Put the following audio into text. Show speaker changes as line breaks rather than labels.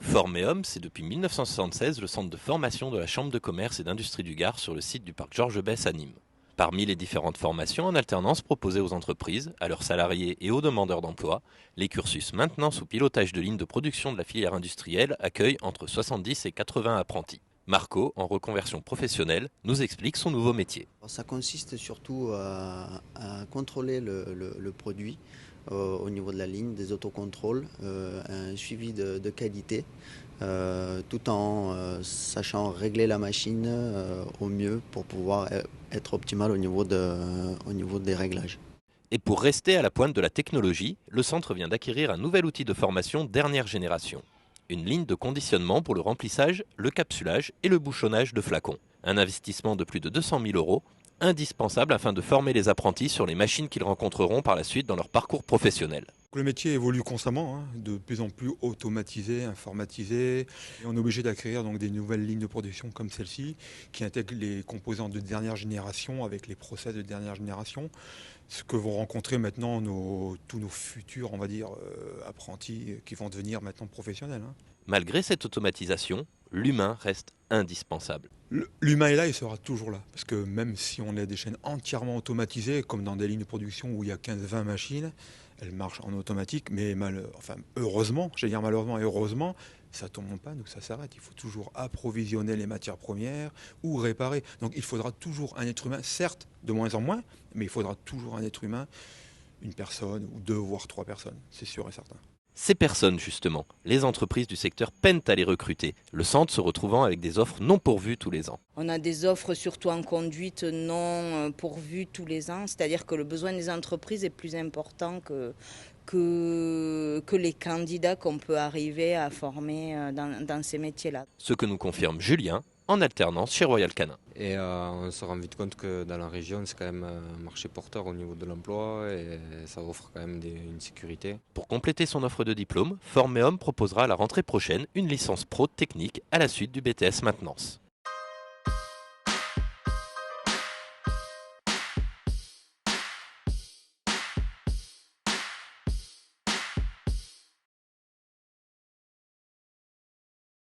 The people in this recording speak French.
Forméum, c'est depuis 1976 le centre de formation de la Chambre de commerce et d'industrie du Gard sur le site du parc Georges Besse à Nîmes. Parmi les différentes formations en alternance proposées aux entreprises, à leurs salariés et aux demandeurs d'emploi, les cursus maintenant sous pilotage de lignes de production de la filière industrielle accueillent entre 70 et 80 apprentis. Marco, en reconversion professionnelle, nous explique son nouveau métier.
Ça consiste surtout à contrôler le produit au niveau de la ligne, des autocontrôles, un suivi de qualité, tout en sachant régler la machine au mieux pour pouvoir être optimal au niveau des réglages.
Et pour rester à la pointe de la technologie, le centre vient d'acquérir un nouvel outil de formation dernière génération. Une ligne de conditionnement pour le remplissage, le capsulage et le bouchonnage de flacons. Un investissement de plus de 200 000 €, indispensable afin de former les apprentis sur les machines qu'ils rencontreront par la suite dans leur parcours professionnel.
Le métier évolue constamment, de plus en plus automatisé, informatisé. Et on est obligé d'acquérir donc des nouvelles lignes de production comme celle-ci, qui intègrent les composants de dernière génération avec les process de dernière génération. Ce que vont rencontrer maintenant tous nos futurs, on va dire, apprentis qui vont devenir maintenant professionnels.
Malgré cette automatisation, l'humain reste indispensable.
L'humain est là, il sera toujours là. Parce que même si on a des chaînes entièrement automatisées, comme dans des lignes de production où il y a 15-20 machines, elles marchent en automatique, mais heureusement, j'allais dire malheureusement et heureusement, ça tombe en panne, donc ça s'arrête. Il faut toujours approvisionner les matières premières ou réparer. Donc il faudra toujours un être humain, certes de moins en moins, mais il faudra toujours un être humain, une personne ou 2 voire 3 personnes, c'est sûr et certain.
Ces personnes, justement, les entreprises du secteur peinent à les recruter, le centre se retrouvant avec des offres non pourvues tous les ans.
On a des offres surtout en conduite non pourvues tous les ans, c'est-à-dire que le besoin des entreprises est plus important que les candidats qu'on peut arriver à former dans ces métiers-là.
Ce que nous confirme Julien, en alternance chez Royal Canin.
Et on se rend vite compte que dans la région, c'est quand même un marché porteur au niveau de l'emploi et ça offre quand même une sécurité.
Pour compléter son offre de diplôme, Forméum proposera à la rentrée prochaine une licence pro technique à la suite du BTS maintenance.